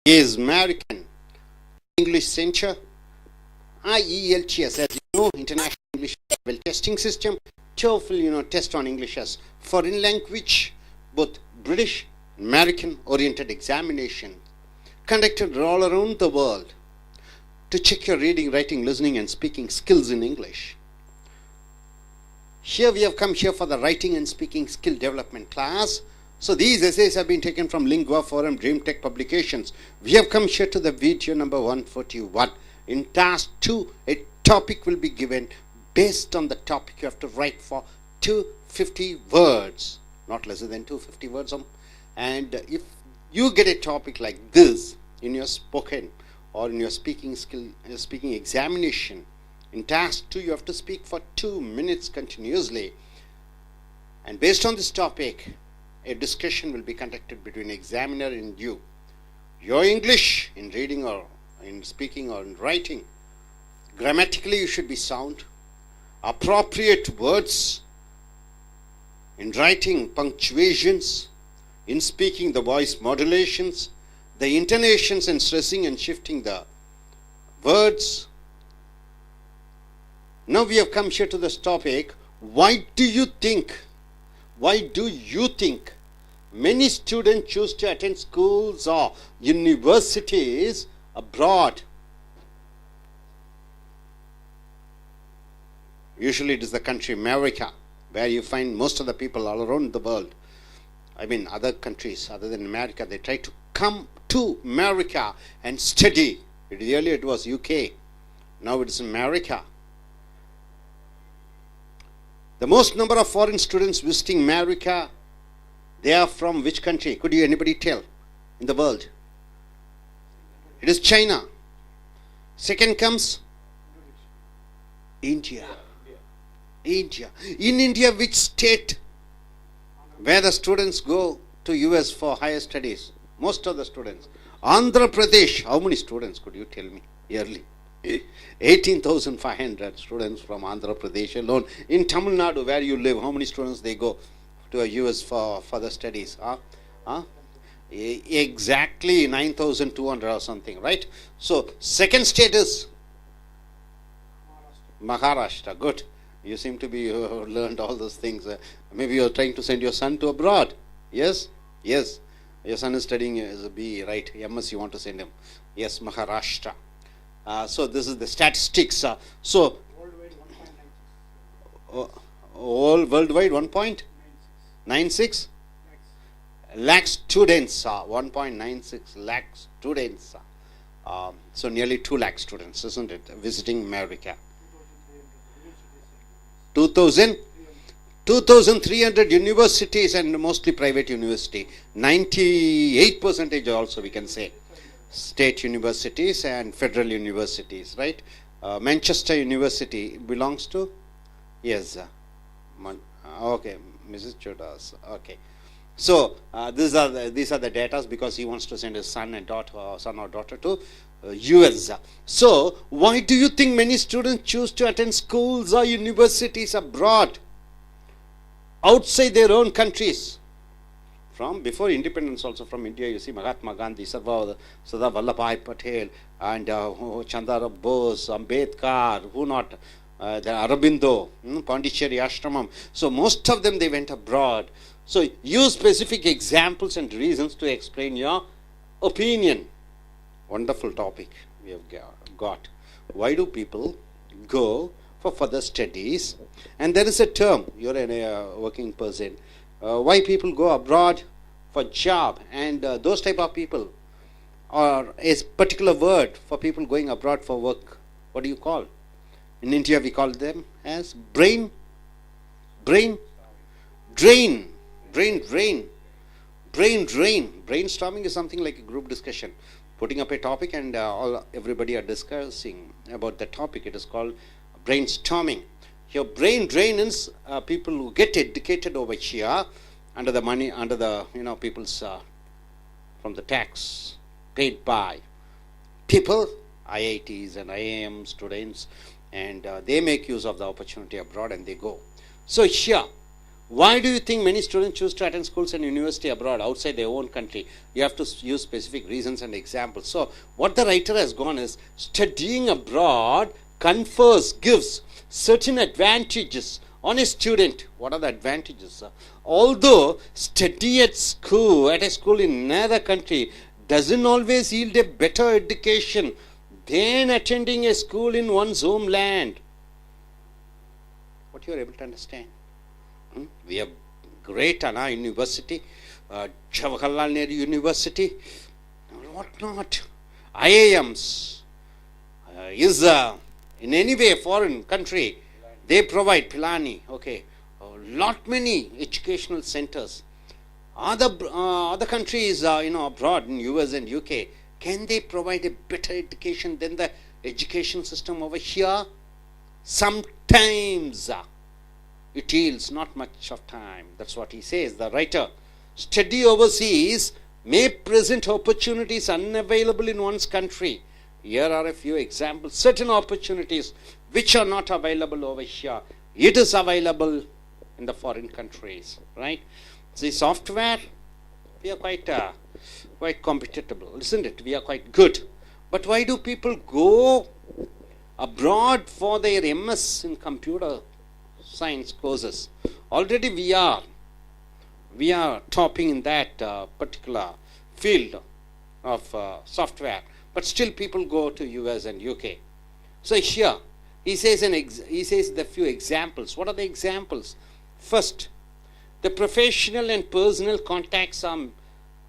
is American English Center, IELTS, as you know, International English Level Testing System. TOEFL, test on English as foreign language, both British, American oriented examination conducted all around the world to check your reading, writing, listening and speaking skills in English. Here we have come here for the writing and speaking skill development class. So these essays have been taken from Lingua Forum Dream Tech Publications. We have come here to the video number 141. In task 2, a topic will be given. Based on the topic, you have to write for 250 words, not less than 250 words. And if you get a topic like this in your spoken or in your speaking skill, speaking examination, in task 2, you have to speak for 2 minutes continuously. And based on this topic, a discussion will be conducted between examiner and you. Your English in reading or in speaking or in writing, grammatically you should be sound. Appropriate words, in writing punctuations, in speaking the voice modulations, the intonations and stressing and shifting the words. Now we have come here to this topic. Why do you think many students choose to attend schools or universities abroad? Usually it is the country America, where you find most of the people all around the world. I mean, other countries other than America, they try to come to America and study. Earlier it was UK, now it is America. The most number of foreign students visiting America, they are from which country? Could you anybody tell in the world? It is China. Second comes India. India. In India, which state where the students go to US for higher studies? Most of the students. Andhra Pradesh. How many students could you tell me yearly? 18,500 students from Andhra Pradesh alone. In Tamil Nadu, where you live, how many students they go to a US for further studies? Exactly 9,200 or something, right? So, second state is Maharashtra. Good. You seem to be learned all those things. Maybe you're trying to send your son to abroad. Yes? Yes. Your son is studying as a BE, right? MS you want to send him. Yes, Maharashtra. So this is the statistics. So all worldwide 1.96 lakh students. 1.96 lakh students. So nearly 2 lakh students, isn't it, visiting America? 2,300 universities and mostly private university. 98% also we can say state universities and federal universities, right? Manchester University belongs to, yes, okay, Mrs. Chodas, okay. So these are the data because he wants to send his son or daughter to US. So why do you think many students choose to attend schools or universities abroad, outside their own countries? From before independence also, from India, you see Mahatma Gandhi, Sardar Vallabhbhai Patel and Chandra Bose, Ambedkar, who not, the Aurobindo, Pondicherry Ashramam. So most of them, they went abroad. So use specific examples and reasons to explain your opinion. Wonderful topic we have got. Why do people go for further studies? And there is a term, you're a working person, why people go abroad for job, and those type of people, or a particular word for people going abroad for work. What do you call? In India we call them as brain drain. Brainstorming is something like a group discussion, putting up a topic and everybody are discussing about the topic. It is called brainstorming. Your brain drain is people who get educated over here under the money, under the people's from the tax paid by people, IITs and IIM students, and they make use of the opportunity abroad and they go. So here, Why do you think many students choose to attend schools and university abroad, outside their own country? You have to use specific reasons and examples. So, what the writer has gone is, studying abroad gives certain advantages on a student. What are the advantages? Although study at a school in another country doesn't always yield a better education than attending a school in one's homeland. What you are able to understand? We have great Anna University, Jawaharlal Nehru University, what not. IIMs is in any way a foreign country. They provide Pilani, okay, lot many educational centers. Other countries, abroad in US and UK, can they provide a better education than the education system over here? Sometimes it yields not much of time. That's what he says, the writer. Study overseas may present opportunities unavailable in one's country. Here are a few examples. Certain opportunities which are not available over here, it is available in the foreign countries, right? See, software, we are quite competitive, isn't it? We are quite good. But why do people go abroad for their MS in computer science courses? Already we are topping in that particular field of software, but still people go to US and UK. So here he says the few examples. What are the examples? First, the professional and personal contacts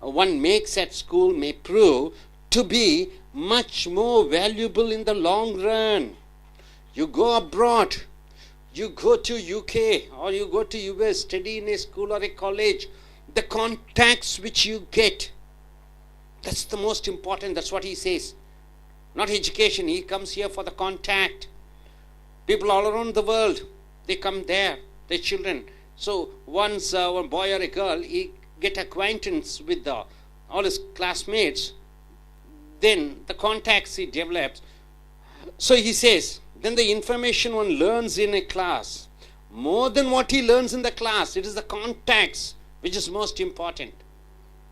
one makes at school may prove to be much more valuable in the long run. You go abroad, you go to UK or you go to US, study in a school or a college, the contacts which you get, that's the most important. That's what he says. Not education. He comes here for the contact. People all around the world, they come there, their children. So once a boy or a girl, he get acquaintance with all his classmates, then the contacts he develops. So he says, then the information one learns in a class, more than what he learns in the class, it is the contacts which is most important.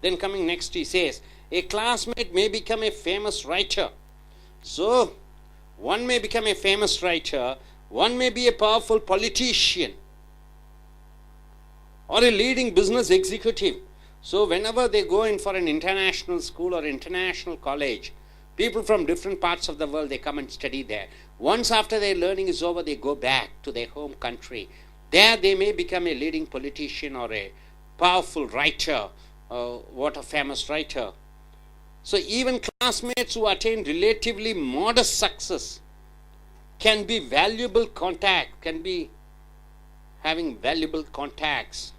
Then coming next he says, a classmate may become a famous writer. So one may become a famous writer, one may be a powerful politician or a leading business executive. So whenever they go in for an international school or international college, people from different parts of the world, they come and study there. Once after their learning is over, they go back to their home country. There they may become a leading politician or a powerful writer, what a famous writer. So even classmates who attain relatively modest success can be valuable contact, can be having valuable contacts.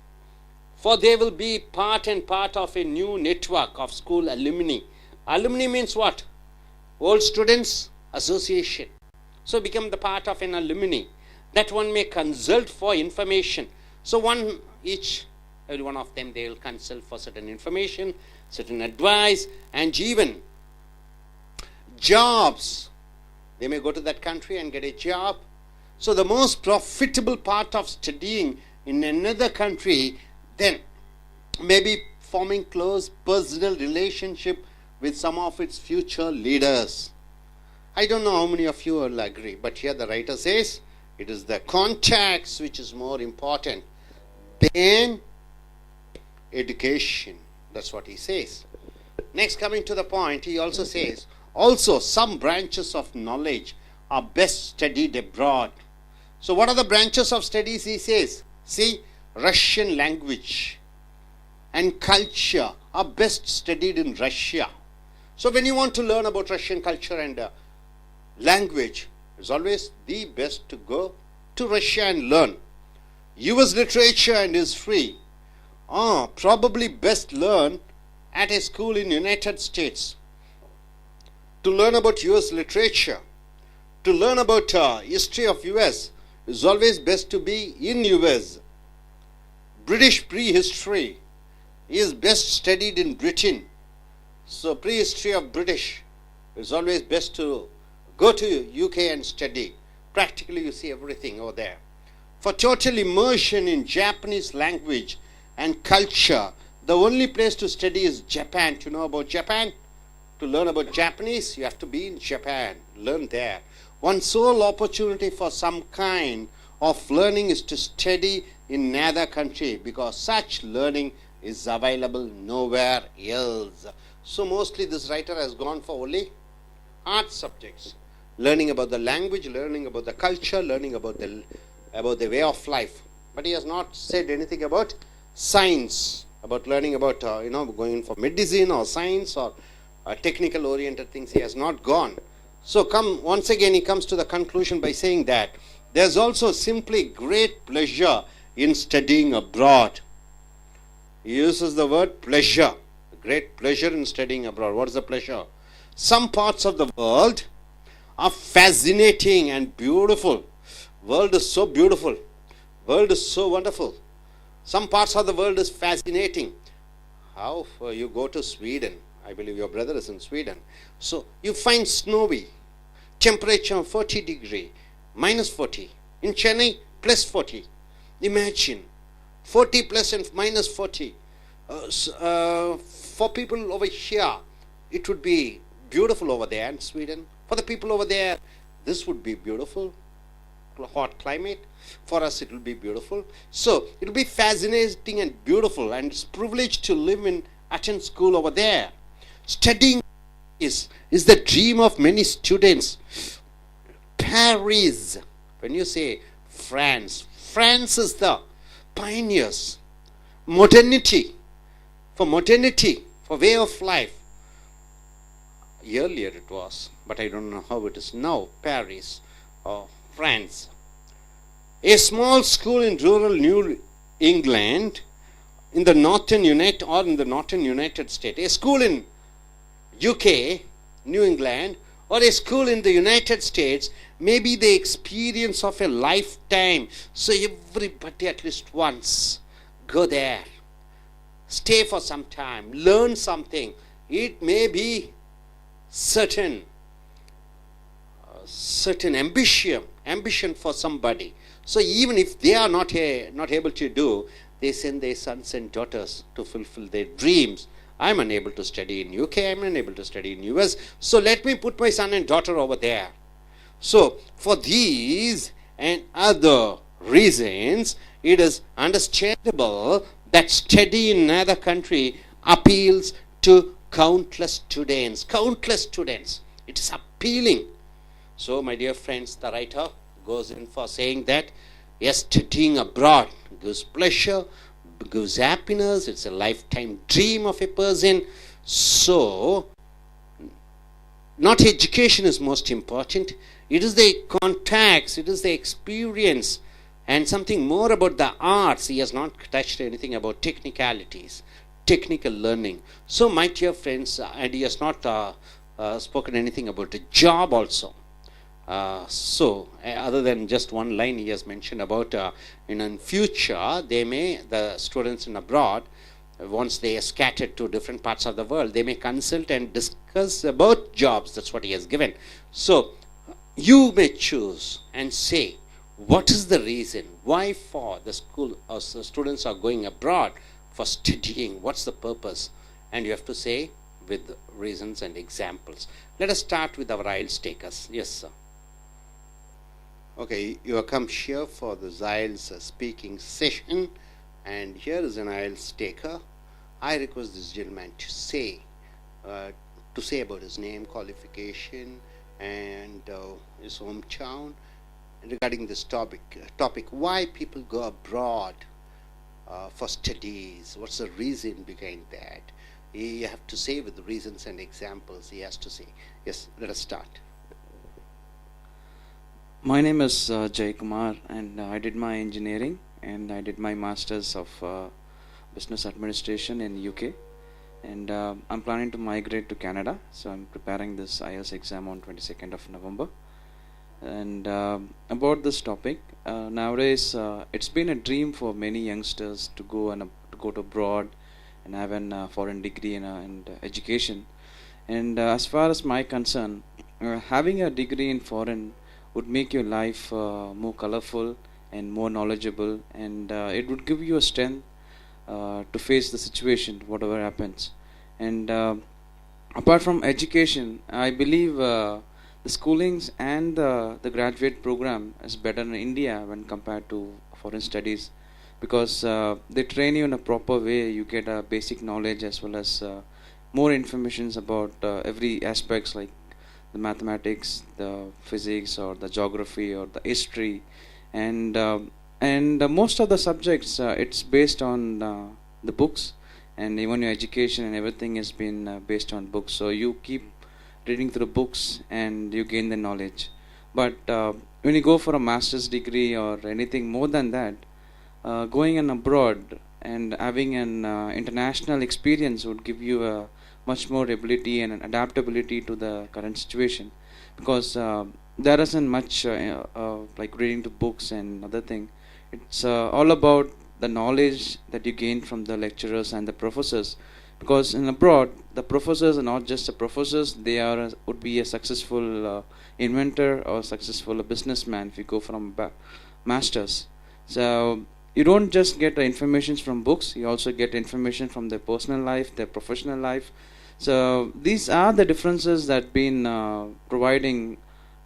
For they will be part of a new network of school alumni. Alumni means what? Old Students Association. So become the part of an alumni that one may consult for information. So every one of them, they will consult for certain information, certain advice, and even jobs. They may go to that country and get a job. So the most profitable part of studying in another country, then maybe forming close personal relationship with some of its future leaders. I don't know how many of you will agree, but here the writer says it is the contacts which is more important than education. That's what he says. Next, coming to the point, he also says, also some branches of knowledge are best studied abroad. So what are the branches of studies he says? See, Russian language and culture are best studied in Russia. So when you want to learn about Russian culture and language, it's always the best to go to Russia and learn. US literature and history are probably best learned at a school in United States. To learn about US literature, to learn about history of US, is always best to be in US. British prehistory is best studied in Britain. So prehistory of British is always best to go to UK and study. Practically you see everything over there. For total immersion in Japanese language and culture, the only place to study is Japan. To know about Japan, to learn about Japanese, you have to be in Japan, learn there. One sole opportunity for some kind of learning is to study in another country, because such learning is available nowhere else. So mostly this writer has gone for only art subjects, learning about the language, learning about the culture, learning about the way of life. But he has not said anything about science, about learning about going for medicine or science or technical oriented things. He has not gone. So once again he comes to the conclusion by saying that there's also simply great pleasure in studying abroad. He uses the word pleasure, great pleasure in studying abroad. What is the pleasure? Some parts of the world are fascinating and beautiful. World is so beautiful. World is so wonderful. Some parts of the world is fascinating. How you go to Sweden, I believe your brother is in Sweden. So you find snowy, temperature 40 degree, minus 40. In Chennai, plus 40. Imagine, 40 plus and minus 40. For people over here, it would be beautiful over there in Sweden. For the people over there, this would be beautiful. Hot climate. For us it will be beautiful. So it will be fascinating and beautiful, and it's privileged to live in attend school over there. Studying is the dream of many students. Paris, when you say France is the pioneers. Modernity, for way of life. Earlier it was, but I don't know how it is now. Paris or France. A small school in rural New England in the northern United States. A school in UK, New England, or a school in the United States may be the experience of a lifetime. So everybody at least once go there, stay for some time, learn something. It may be certain ambition for somebody. So even if they are not able to do, they send their sons and daughters to fulfill their dreams. I'm unable to study in UK, I'm unable to study in US, so let me put my son and daughter over there. So for these and other reasons, it is understandable that study in another country appeals to countless students. It is appealing. So my dear friends, the writer goes in for saying that yes, studying abroad gives pleasure, gives happiness, it's a lifetime dream of a person. So not education is most important, it is the contacts, it is the experience, and something more about the arts. He has not touched anything about technicalities, technical learning. So my dear friends, and he has not spoken anything about the job also. Other than just one line he has mentioned about in future the students in abroad, once they are scattered to different parts of the world, they may consult and discuss about jobs. That's what he has given. So you may choose and say what is the reason why for the school or the students are going abroad for studying. What's the purpose? And you have to say with reasons and examples. Let us start with our IELTS takers. Yes, sir. Okay, you have come here for the IELTS speaking session, and here is an IELTS taker. I request this gentleman to say about his name, qualification, and his hometown regarding this topic. Why people go abroad for studies? What's the reason behind that? You have to say with reasons and examples. He has to say. Yes, let us start. My name is Jay Kumar, and I did my engineering and I did my masters of business administration in UK, and I'm planning to migrate to Canada, so I'm preparing this IELTS exam on 22nd of November. And about this topic, nowadays it's been a dream for many youngsters to go to abroad and have a foreign degree in education. And as far as my concern, having a degree in foreign would make your life more colorful and more knowledgeable, and it would give you a strength to face the situation, whatever happens. And apart from education, I believe the schoolings and the graduate program is better in India when compared to foreign studies, because they train you in a proper way. You get a basic knowledge as well as more informations about every aspects, like the mathematics, the physics, or the geography, or the history, and most of the subjects it's based on the books, and even your education and everything has been based on books. So you keep reading through books and you gain the knowledge. But when you go for a master's degree or anything more than that, going in abroad and having an international experience would give you a much more ability and an adaptability to the current situation, because there isn't much like reading to books and other thing. It's all about the knowledge that you gain from the lecturers and the professors, because in abroad the professors are not just the professors, they are would be a successful inventor or successful businessman if you go from masters. So you don't just get the information from books, you also get information from their personal life, their professional life. So these are the differences that been providing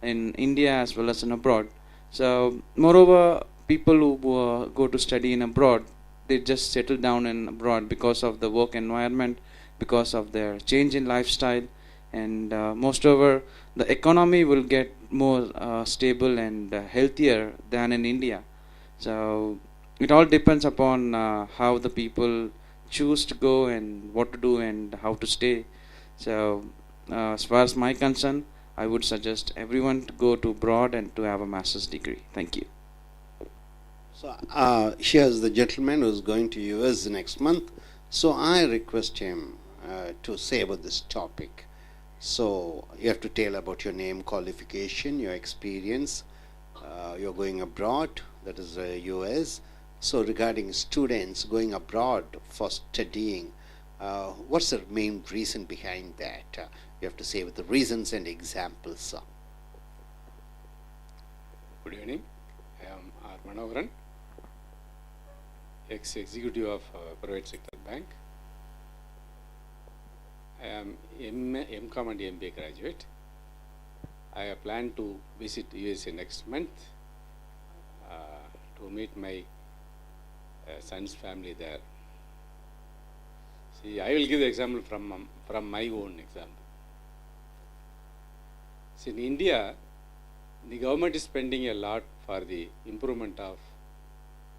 in India as well as in abroad. So moreover, people who go to study in abroad, they just settle down in abroad because of the work environment, because of their change in lifestyle, and most over the economy will get more stable and healthier than in India. So it all depends upon how the people choose to go and what to do and how to stay. So as far as my concern, I would suggest everyone to go to abroad and to have a master's degree. Thank you. So here's the gentleman who's going to US next month. So I request him to say about this topic. So you have to tell about your name, qualification, your experience. You're going abroad, that is US. So regarding students going abroad for studying, what's the main reason behind that? You have to say with the reasons and examples. Good evening. I am R. Manoharan, ex-executive of Private Sector Bank. I am MCom and MBA graduate. I have planned to visit USA next month to meet my son's family there. See, I will give the example from my own example. See, in India, the government is spending a lot for the improvement of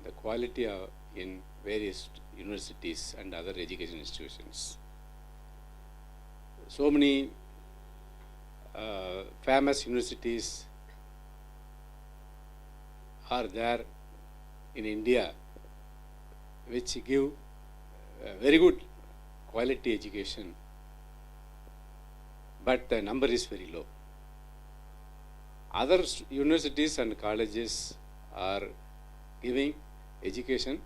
the quality in various universities and other education institutions. So many famous universities are there in India which give very good quality education, but the number is very low. Other universities and colleges are giving education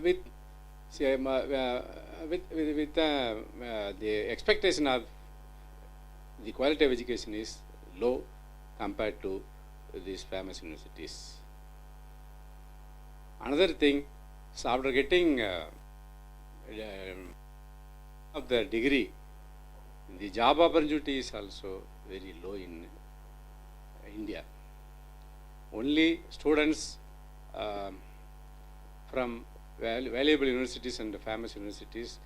with the expectation of the quality of education is low compared to these famous universities. Another thing, so after getting of the degree, the job opportunity is also very low in India. Only students from valuable universities and famous universities,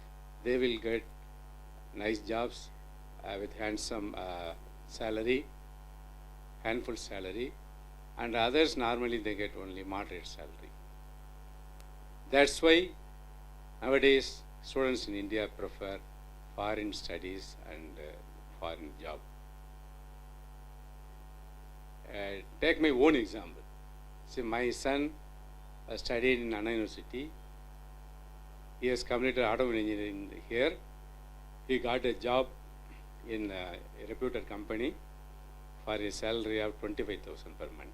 they will get nice jobs with handsome salary, handful salary, and others normally they get only moderate salary. That's why nowadays students in India prefer foreign studies and foreign job. Take my own example. See, my son studied in Anna University. He has completed automobile engineering here. He got a job in a reputed company for a salary of 25,000 per month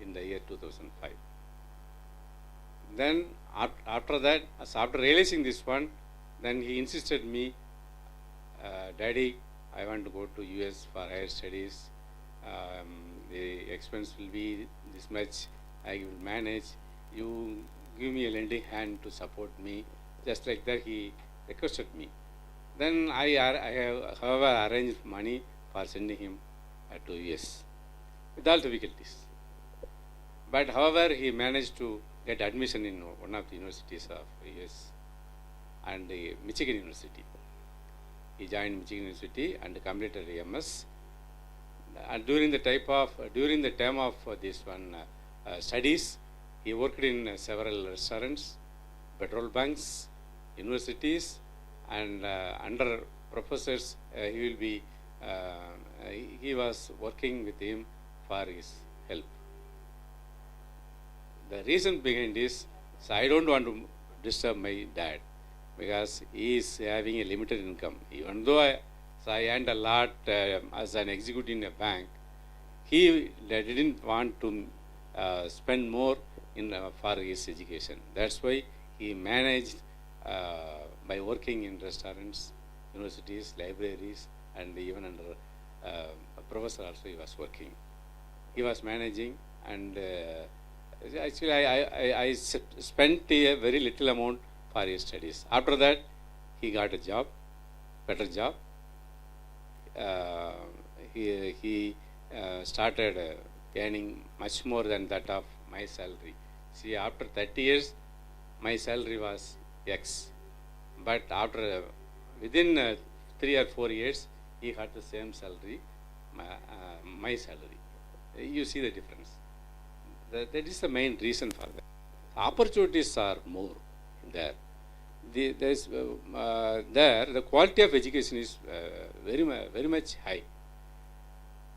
in the year 2005. Then after that, after realizing this one, then he insisted me, Daddy, I want to go to US for higher studies. The expense will be this much, I will manage, you give me a lending hand to support me. Just like that he requested me. Then I have, however, arranged money for sending him to US with all difficulties. But however, he managed to get admission in one of the universities of US and Michigan University. He joined Michigan University and completed MS. And during the term of this one studies, he worked in several restaurants, petrol bunks, universities, and under professors he will be. He was working with him for his help. The reason behind this, so I don't want to disturb my dad because he is having a limited income. Even though I earned a lot as an executive in a bank, he didn't want to spend more for his education. That's why he managed by working in restaurants, universities, libraries, and even under a professor also he was working. He was managing, and actually I spent a very little amount for his studies. After that, he got a job, better job. He started earning much more than that of my salary. See, after 30 years, my salary was X. But after, within 3 or 4 years, he had the same salary, my salary. You see the difference. That is the main reason for that. Opportunities are more there. The quality of education is very much high.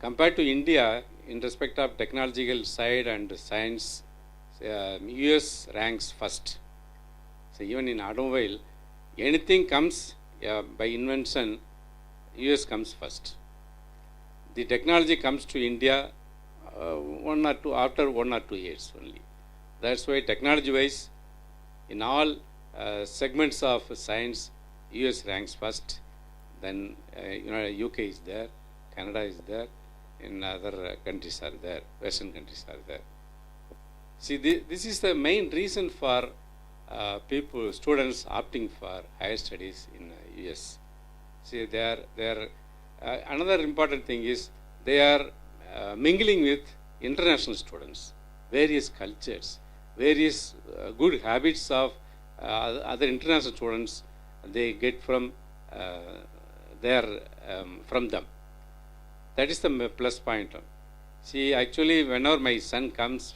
Compared to India, in respect of technological side and science, US ranks first. So even in automobile, anything comes by invention, US comes first. The technology comes to India after 1 or 2 years only. That's why technology-wise, in all segments of science, US ranks first. Then UK is there, Canada is there, in other countries are there, Western countries are there. See, this is the main reason for students opting for higher studies in US. See, another important thing is they are mingling with international students, various cultures, various good habits of other international students they get from them. That is the plus point. See, actually, whenever my son comes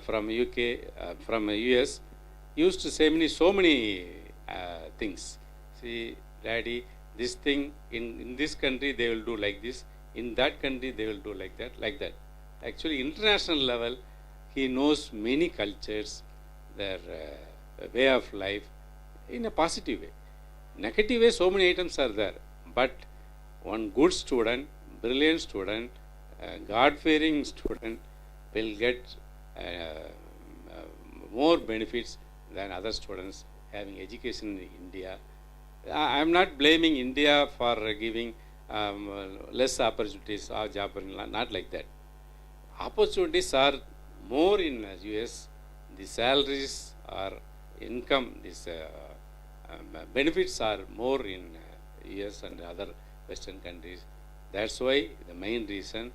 from UK, from US, he used to say me so many things. See, Daddy, this thing in this country they will do like this, in that country they will do like that, like that. Actually, international level, he knows many cultures, their way of life in a positive way. Negative way, so many items are there. But one good student, brilliant student, God-fearing student will get more benefits than other students having education in India. I am not blaming India for giving less opportunities or job, not like that. Opportunities are more in US. The salaries or income, benefits are more in US and other Western countries. That's why the main reason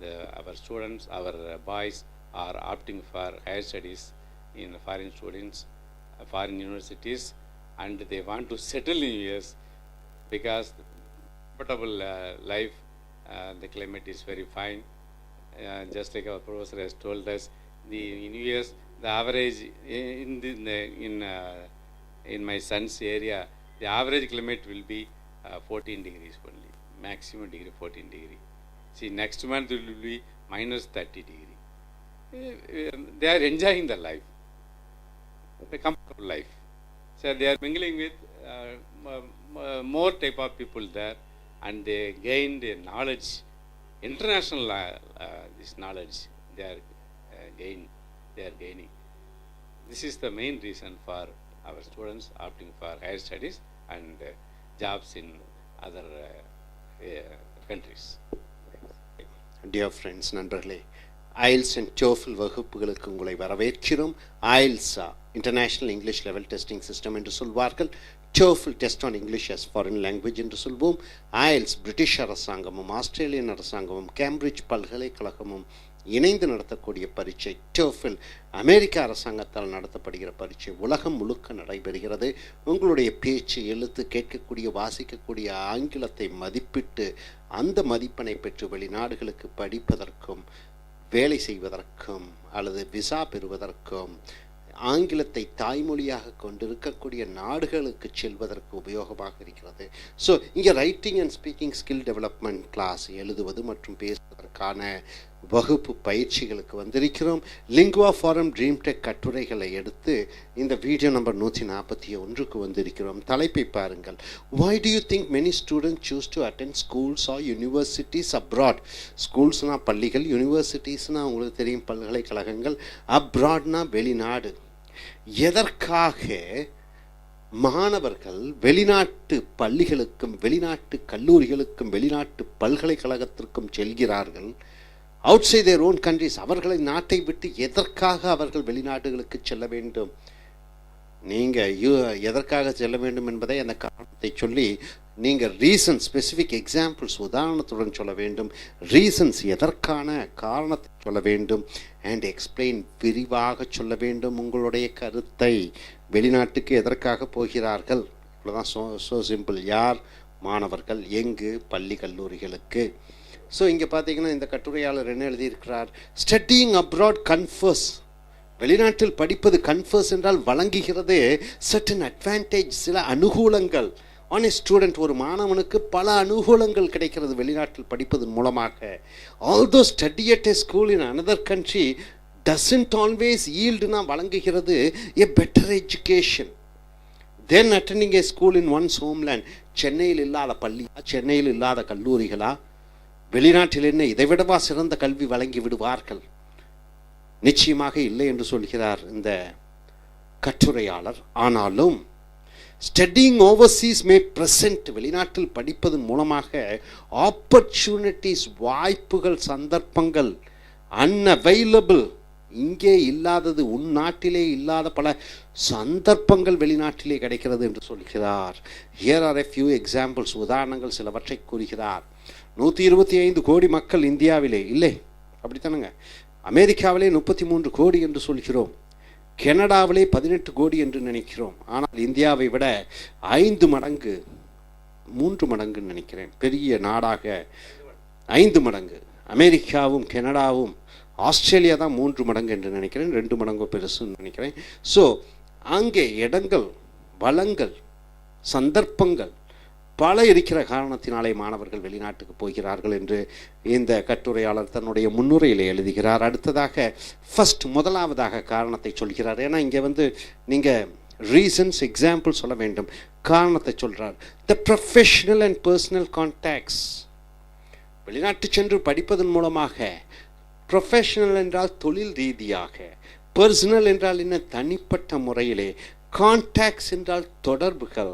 our students, our boys are opting for higher studies in foreign students, foreign universities, and they want to settle in US because the comfortable life, the climate is very fine. Just like our professor has told us, in US the average in my son's area, the average climate will be 14 degrees only, maximum degree 14 degree. See, next month it will be minus 30 degree. They are enjoying the life, the comfortable life. So they are mingling with more type of people there, and they gain the knowledge, international this knowledge they are gaining. This is the main reason for our students opting for higher studies and jobs in other countries. Dear friends, நண்பர்களே, IELTS and TOEFL வகுப்புகளுக்கு உங்களை வரவேற்கிறோம். ஐஎல்ஸா international English level testing system என்று சொல்வார்கள். TOEFL test on English as foreign language என்று சொல்வோம். IELTS British அரசாங்கமும் ஆஸ்திரேலியன் அரசாங்கமும் கேம்பிரிட்ஜ் பல்கலைக்கழகமும் இணைந்து நடத்தக்கூடிய பரீட்சை. டோஃபில் அமெரிக்க அரசாங்கத்தால் நடத்தப்படுகிற பரீட்சை. உலகம் முழுக்க நடைபெறுகிறது. உங்களுடைய பேச்சு, எழுத்து, கேட்கக்கூடிய, வாசிக்கக்கூடிய ஆங்கிலத்தை மதிப்பிட்டு அந்த மதிப்பெண்ணை பெற்று வெளிநாடுகளுக்கு படிப்பதற்கும் வேலை செய்வதற்கும் அல்லது விசா பெறுவதற்கும் ஆங்கிலத்தை தாய்மொழியாக கொண்டிருக்கக்கூடிய நாடுகளுக்கு செல்வதற்கு உபயோகமாக இருக்கிறது. ஸோ இங்கே writing and speaking skill development class, எழுதுவது மற்றும் பேசுவதற்கான வகுப்பு பயிற்சிகளுக்கு வந்திருக்கிறோம். லிங்குவா ஃபாரம் ட்ரீம் டெக் கட்டுரைகளை எடுத்து இந்த வீடியோ நம்பர் 141க்கு வந்திருக்கிறோம். தலைப்பை பாருங்கள். Why do you think many students choose to attend schools or universities abroad? ஸ்கூல்ஸ்னால் பள்ளிகள், யூனிவர்சிட்டிஸ்னால் உங்களுக்கு தெரியும் பல்கலைக்கழகங்கள், அப்ராட்னா வெளிநாடு. எதற்காக மாணவர்கள் வெளிநாட்டு பள்ளிகளுக்கும் வெளிநாட்டு கல்லூரிகளுக்கும் வெளிநாட்டு பல்கலைக்கழகத்திற்கும் செல்கிறார்கள்? Outside their own countries. அவர்களை நாட்டை விட்டு எதற்காக அவர்கள் வெளிநாடுகளுக்கு செல்ல வேண்டும்? நீங்கள் எதற்காக செல்ல வேண்டும் என்பதை அந்த காரணத்தை சொல்லி நீங்கள் ரீசன்ஸ், ஸ்பெசிஃபிக் எக்ஸாம்பிள்ஸ் உதாரணத்துடன் சொல்ல வேண்டும். ரீசன்ஸ், எதற்கான காரணத்தை சொல்ல வேண்டும். அண்ட் எக்ஸ்பிளைன், விரிவாக சொல்ல வேண்டும் உங்களுடைய கருத்தை. வெளிநாட்டுக்கு எதற்காக போகிறார்கள்? இவ்வளோதான். So simple. யார்? மாணவர்கள். எங்கு? பள்ளி கல்லூரிகளுக்கு. ஸோ இங்கே பார்த்தீங்கன்னா இந்த கட்டுரையாளர் என்ன எழுதியிருக்கிறார்? Studying abroad confuse. வெளிநாட்டில் படிப்பது கன்ஃபர்ஸ் என்றால் வழங்குகிறது சர்டன் அட்வான்டேஜ், சில அனுகூலங்கள். ஆன் ஏ ஸ்டூடெண்ட், ஒரு மாணவனுக்கு பல அனுகூலங்கள் கிடைக்கிறது வெளிநாட்டில் படிப்பதன் மூலமாக. Although study at a school in another country doesn't always ஈல்டுனா வழங்குகிறது a better education than attending a school in one's homeland. சென்னையில் இல்லாத பள்ளியா, சென்னையில் இல்லாத கல்லூரிகளா? வெளிநாட்டில் என்ன இதைவிடவா சிறந்த கல்வி வழங்கி விடுவார்கள்? நிச்சயமாக இல்லை என்று சொல்கிறார் இந்த கட்டுரையாளர். ஆனாலும் ஸ்டடியிங் ஓவர்சீஸ் மே பிரசன்ட், வெளிநாட்டில் படிப்பதன் மூலமாக ஆப்பர்ச்சுனிட்டிஸ், வாய்ப்புகள், சந்தர்ப்பங்கள், அன்அவைலபிள், இங்கே இல்லாதது, உன் நாட்டிலே இல்லாத பல சந்தர்ப்பங்கள் வெளிநாட்டிலே கிடைக்கிறது என்று சொல்கிறார். Here are a few examples, உதாரணங்கள் சிலவற்றை கூறுகிறார். 125 கோடி மக்கள் இந்தியாவிலே இல்லை, அப்படித்தானுங்க. அமெரிக்காவிலே 33 கோடி என்று சொல்கிறோம். கனடாவிலே 18 கோடி என்று நினைக்கிறோம். ஆனால் இந்தியாவை விட 5 மடங்கு, 3 மடங்குன்னு நினைக்கிறேன், பெரிய நாடாக 5 மடங்கு. அமெரிக்காவும் கனடாவும், ஆஸ்திரேலியா தான் 3 மடங்கு என்று நினைக்கிறேன், 2 மடங்கு பெருசுன்னு நினைக்கிறேன். ஸோ அங்கே இடங்கள், வளங்கள், சந்தர்ப்பங்கள் பல இருக்கிற காரணத்தினாலே மாணவர்கள் வெளிநாட்டுக்கு போகிறார்கள் என்று இந்த கட்டுரையாளர் தன்னுடைய முன்னுரையில் எழுதுகிறார். அடுத்ததாக முதலாவதாக காரணத்தை சொல்கிறார். ஏன்னா இங்கே நீங்கள் ரீசன்ஸ், எக்ஸாம்பிள் சொல்ல வேண்டும். காரணத்தை சொல்கிறார். த ப்ரொஃபஷனல் அண்ட் பர்சனல் கான்டாக்ட்ஸ். வெளிநாட்டு சென்று படிப்பதன் மூலமாக, ப்ரொஃபஷனல் என்றால் தொழில் ரீதியாக, பர்சனல் என்றால் என்ன, தனிப்பட்ட முறையிலே, கான்டாக்ட்ஸ் என்றால் தொடர்புகள்.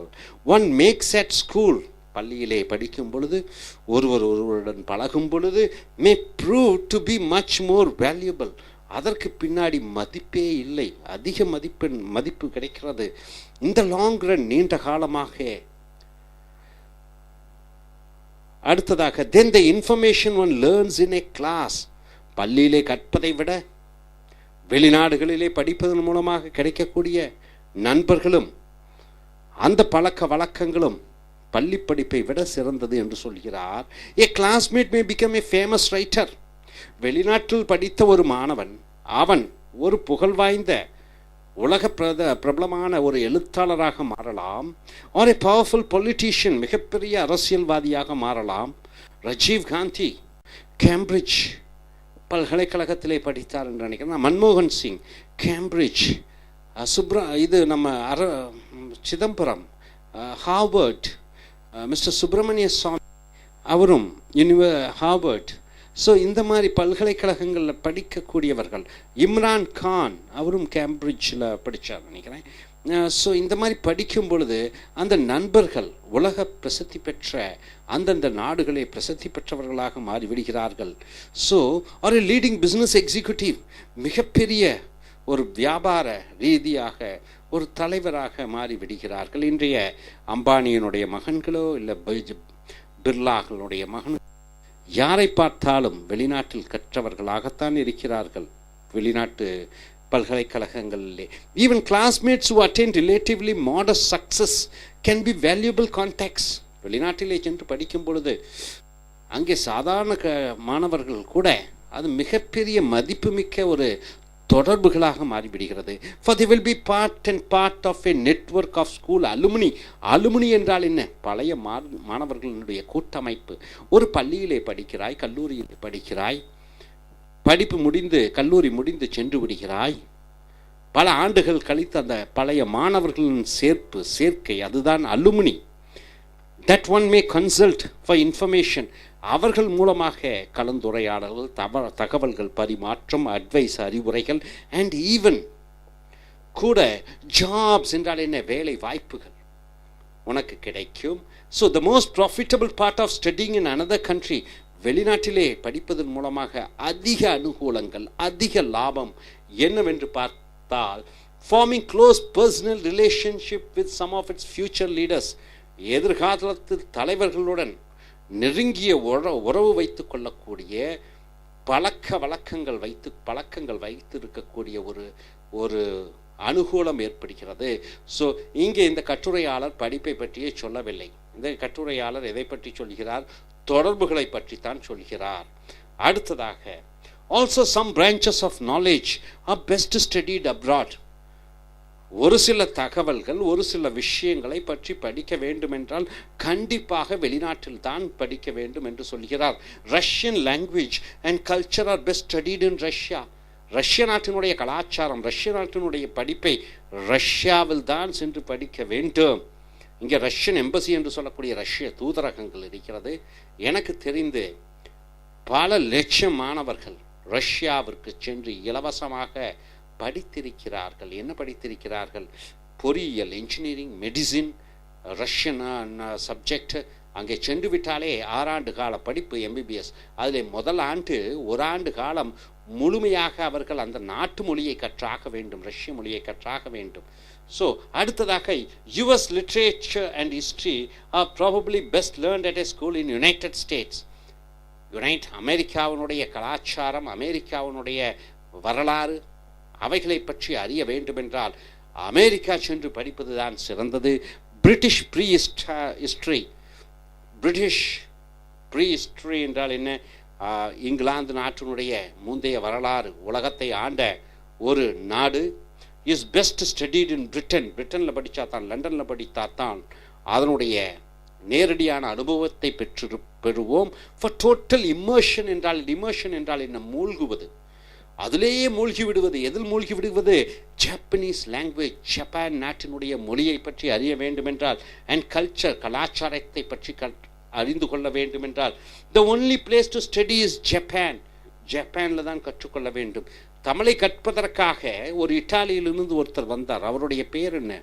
ஒன் மேக்ஸ் அட் ஸ்கூல், பள்ளியிலே படிக்கும் பொழுது, ஒருவருடன் பழகும் பொழுது, may prove to be much more valuable. அதற்கு பின்னாடி மதிப்பே இல்லை, அதிக மதிப்பு கிடைக்கிறது இந்த லாங் ரன், நீண்ட காலமாக. அடுத்ததாக then the information one learns in a class, பள்ளியிலே கற்பதை விட வெளிநாடுகளிலே படிப்பதன் மூலமாக கிடைக்கக்கூடிய நண்பர்களும் அந்த பழக்க வழக்கங்களும் பள்ளி படிப்பை விட சிறந்தது என்று சொல்கிறார். A classmate may become a famous writer. வெளிநாட்டில் படித்த ஒரு மாணவன், அவன் ஒரு புகழ்வாய்ந்த உலக பிரபலமான ஒரு எழுத்தாளராக மாறலாம். ஆர் ஏ பவர்ஃபுல் பொலிட்டீஷியன், மிகப்பெரிய அரசியல்வாதியாக மாறலாம். ராஜீவ் காந்தி கேம்பிரிட்ஜ் பல்கலைக்கழகத்திலே படித்தார் என்று நினைக்கிறேன். மன்மோகன் சிங் கேம்பிரிட்ஜ், இது நம்ம சிதம்பரம் ஹார்வர்ட், மிஸ்டர் சுப்பிரமணிய சுவாமி அவரும் ஹார்வர்ட். ஸோ இந்த மாதிரி பல்கலைக்கழகங்களில் படிக்கக்கூடியவர்கள். இம்ரான் கான் அவரும் கேம்பிரிட்ஜில் படித்தார் நினைக்கிறேன். ஸோ இந்த மாதிரி படிக்கும் பொழுது அந்த நண்பர்கள் உலக பிரசித்தி பெற்ற அந்தந்த நாடுகளை பிரசித்தி பெற்றவர்களாக மாறிவிடுகிறார்கள். ஸோ ஒரு லீடிங் பிஸ்னஸ் எக்ஸிக்யூட்டிவ், மிகப்பெரிய ஒரு வியாபார ரீதியாக ஒரு தலைவராக மாறிவிடுகிறார்கள். இன்றைய அம்பானியினுடைய மகன்களோ இல்லை பிர்லாக்களுடைய மகன் யாரை பார்த்தாலும் வெளிநாட்டில் கற்றவர்களாகத்தான் இருக்கிறார்கள். வெளிநாட்டு பல்கலைக்கழகங்களிலே even classmates who attain relatively modest success can be valuable contacts. வெளிநாட்டிலே சென்று படிக்கும் பொழுது அங்கே சாதாரண மாணவர்கள் கூட அது மிகப்பெரிய மதிப்புமிக்க ஒரு தொடர்புகளாக மாறிவிடுகிறது. For they will be part of a network of school alumni. Alumni என்றால் என்ன? பழைய மாணவர்களுடைய கூட்டமைப்பு. ஒரு பள்ளியிலே படிக்கிறாய், கல்லூரியிலே படிக்கிறாய், படிப்பு முடிந்து கல்லூரி முடிந்து சென்று விடுகிறாய், பல ஆண்டுகள் கழித்து அந்த பழைய மாணவர்களின் சேர்க்கை, அதுதான் alumni. That one may consult for information. அவர்கள் மூலமாக கலந்துரையாடல்கள், தகவல்கள் பரிமாற்றம், அட்வைஸ், அறிவுரைகள், அண்ட் ஈவன் கூட ஜாப்ஸ் என்றால் என்ன? வேலை வாய்ப்புகள் உனக்கு கிடைக்கும். So the most profitable part of studying in another country, வெளிநாட்டிலே படிப்பதன் மூலமாக அதிக அனுகூலங்கள், அதிக லாபம் என்னவென்று பார்த்தால், forming close personal relationship with some of its future leaders. எதிர்காலத்தில் தலைவர்களுடன் நெருங்கிய உறவு வைத்து கொள்ளக்கூடிய பழக்கங்கள் வைத்திருக்கக்கூடிய ஒரு அனுகூலம் ஏற்படுகிறது. ஸோ இங்கே இந்த கட்டுரையாளர் படிப்பை பற்றியே சொல்லவில்லை. இந்த கட்டுரையாளர் எதை பற்றி சொல்கிறார்? தொடர்புகளை பற்றித்தான் சொல்கிறார். அடுத்ததாக, also some branches of knowledge are best studied abroad. ஒரு சில தகவல்கள், ஒரு சில விஷயங்களை பற்றி படிக்க வேண்டுமென்றால் கண்டிப்பாக வெளிநாட்டில் தான் படிக்க வேண்டும் என்று சொல்கிறார். Russian language and culture are best studied in Russia. ரஷ்ய நாட்டினுடைய கலாச்சாரம், ரஷ்ய நாட்டினுடைய படிப்பை ரஷ்யாவில் தான் சென்று படிக்க வேண்டும். இங்கே ரஷ்யன் எம்பசி என்று சொல்லக்கூடிய ரஷ்ய தூதரகங்கள் இருக்கிறது. எனக்கு தெரிந்து பல லட்சம் மாணவர்கள் ரஷ்யாவிற்கு சென்று இலவசமாக படித்திருக்கிறார்கள். என்ன படித்திருக்கிறார்கள்? பொறியியல், இன்ஜினியரிங், மெடிசின், ரஷ்யன் சப்ஜெக்ட். அங்கே சென்று விட்டாலே 6 ஆண்டு கால படிப்பு எம்பிபிஎஸ். அதில் முதல் ஆண்டு 1 ஆண்டு காலம் முழுமையாக அவர்கள் அந்த நாட்டு மொழியை கற்றாக வேண்டும், ரஷ்ய மொழியை கற்றாக வேண்டும். ஸோ அடுத்ததாக, US literature and history are probably best learned at a school in United States. அமெரிக்காவினுடைய கலாச்சாரம், அமெரிக்காவினுடைய வரலாறு, அவைகளை பற்றி அறிய வேண்டுமென்றால் அமெரிக்கா சென்று படிப்பது தான் சிறந்தது. பிரிட்டிஷ் ப்ரீ ஹிஸ்ட்ரி என்றால் என்ன? இங்கிலாந்து நாட்டினுடைய முந்தைய வரலாறு, உலகத்தை ஆண்ட ஒரு நாடு. இஸ் பெஸ்ட் ஸ்டடிட் இன் பிரிட்டனில் படித்தா தான், லண்டனில் படித்தா தான் அதனுடைய நேரடியான அனுபவத்தை பெறுவோம். ஃபார் டோட்டல் இம்மர்ஷன் என்றால் என்ன? மூழ்குவது, அதிலேயே மூழ்கி விடுவது. எதில் மூழ்கி விடுவது? ஜப்பனீஸ் லாங்குவேஜ், ஜப்பான் நாட்டினுடைய மொழியை பற்றி அறிய வேண்டுமென்றால், அண்ட் கல்ச்சர், கலாச்சாரத்தை பற்றி அறிந்து கொள்ள வேண்டுமென்றால், the only place to study is ஜப்பானில் தான் கற்றுக்கொள்ள வேண்டும். தமிழை கற்பதற்காக ஒரு இட்டாலியிலிருந்து ஒருத்தர் வந்தார். அவருடைய பேர் என்ன?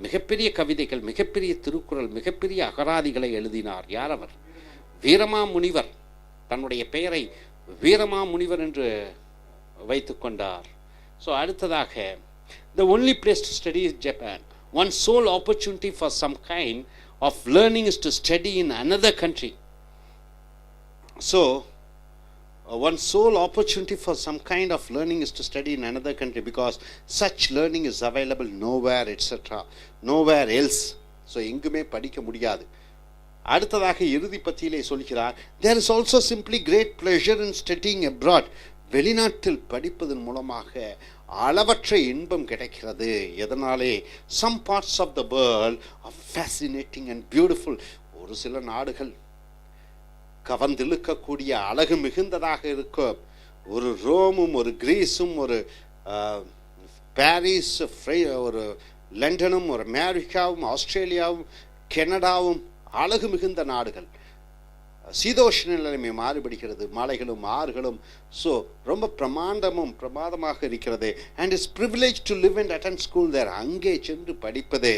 மிகப்பெரிய கவிதைகள், மிகப்பெரிய திருக்குறள், மிகப்பெரிய அகராதிகளை எழுதினார். யார் அவர்? வீரமாமுனிவர். தன்னுடைய பெயரை வீரமாமுனிவர் என்று வைத்துக் கொண்டார். ஸோ அடுத்ததாக, the only place to study is Japan. One sole opportunity for some kind of learning is to study in another country. So one sole opportunity for some kind of learning is to study in another country, because such learning is available nowhere, etc., nowhere else. So எங்குமே படிக்க முடியாது. அடுத்ததாக இறுதி பத்தியிலே சொல்கிறார், there is also simply great pleasure in studying abroad. வெளிநாட்டில் படிப்பதன் மூலமாக அளவற்ற இன்பம் கிடைக்கிறது. எதனாலே? some parts of the world are fascinating and beautiful. ஒரு சில நாடுகள் கவர்ந்திழுக்கக்கூடிய அழகு மிகுந்ததாக இருக்கும். ஒரு ரோமும், ஒரு கிரீஸும், ஒரு பாரிஸ், ஒரு லண்டனும், ஒரு அமெரிக்காவும், ஆஸ்திரேலியாவும், கனடாவும் அழகு மிகுந்த நாடுகள். சீதோஷ்ண நிலைமை மாறுபடுகிறது, மலைகளும் ஆறுகளும். ஸோ ரொம்ப பிரமாதமாக இருக்கிறது. And it's privilege to live and attend school there. அங்கே சென்று படிப்பது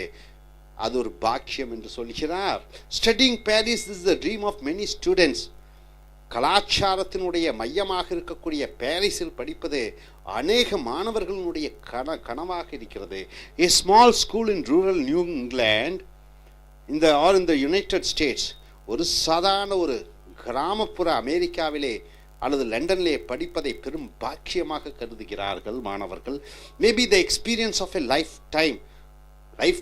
அது ஒரு பாக்கியம் என்று சொல்கிறார். Studying Paris is the dream of many students. கலாச்சாரத்தினுடைய மையமாக இருக்கக்கூடிய பாரிஸில் படிப்பது அநேக மாணவர்களுடைய கனவாக இருக்கிறது. A small school in rural New England in the United States, ஒரு சாதாரண ஒரு கிராமப்புற அமெரிக்காவிலே அல்லது லண்டனிலே படிப்பதை பெரும் பாக்கியமாக கருதுகிறார்கள் மாணவர்கள். Maybe the experience of a life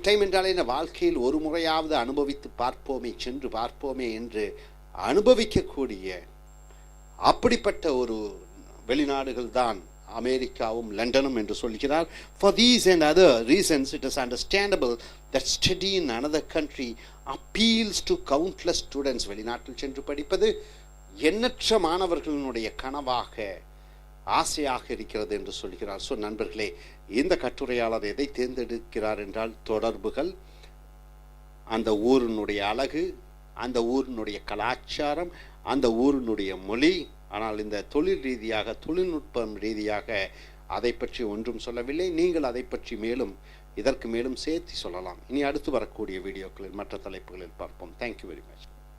time என்றாலே இந்த வாழ்க்கையில் ஒரு முறையாவது அனுபவித்து பார்ப்போமே, சென்று பார்ப்போமே என்று அனுபவிக்கக்கூடிய அப்படிப்பட்ட ஒரு வெளிநாடுகள் தான் அமெரிக்காவும் லண்டனும் என்று சொல்கிறார். For these and other reasons, it is understandable that study in another country appeals to countless students. வெளிநாட்டில் சென்று படிப்பது எண்ணற்ற மாணவர்களுடைய கனவாக, ஆசையாக இருக்கிறது என்று சொல்கிறார். ஸோ நண்பர்களே, இந்த கட்டுரையாளர் எதை தேர்ந்தெடுக்கிறார் என்றால் தொடர்புகள், அந்த ஊரினுடைய அழகு, அந்த ஊரினுடைய கலாச்சாரம், அந்த ஊரினுடைய மொழி. ஆனால் இந்த தொழில் ரீதியாக, தொழில்நுட்பம் ரீதியாக அதை பற்றி ஒன்றும் சொல்லவில்லை. நீங்கள் அதை பற்றி இதற்கு மேலும் சேர்த்து சொல்லலாம். இனி அடுத்து வரக்கூடிய வீடியோக்களில் மற்ற தலைப்புகளில் பார்ப்போம். Thank you very much.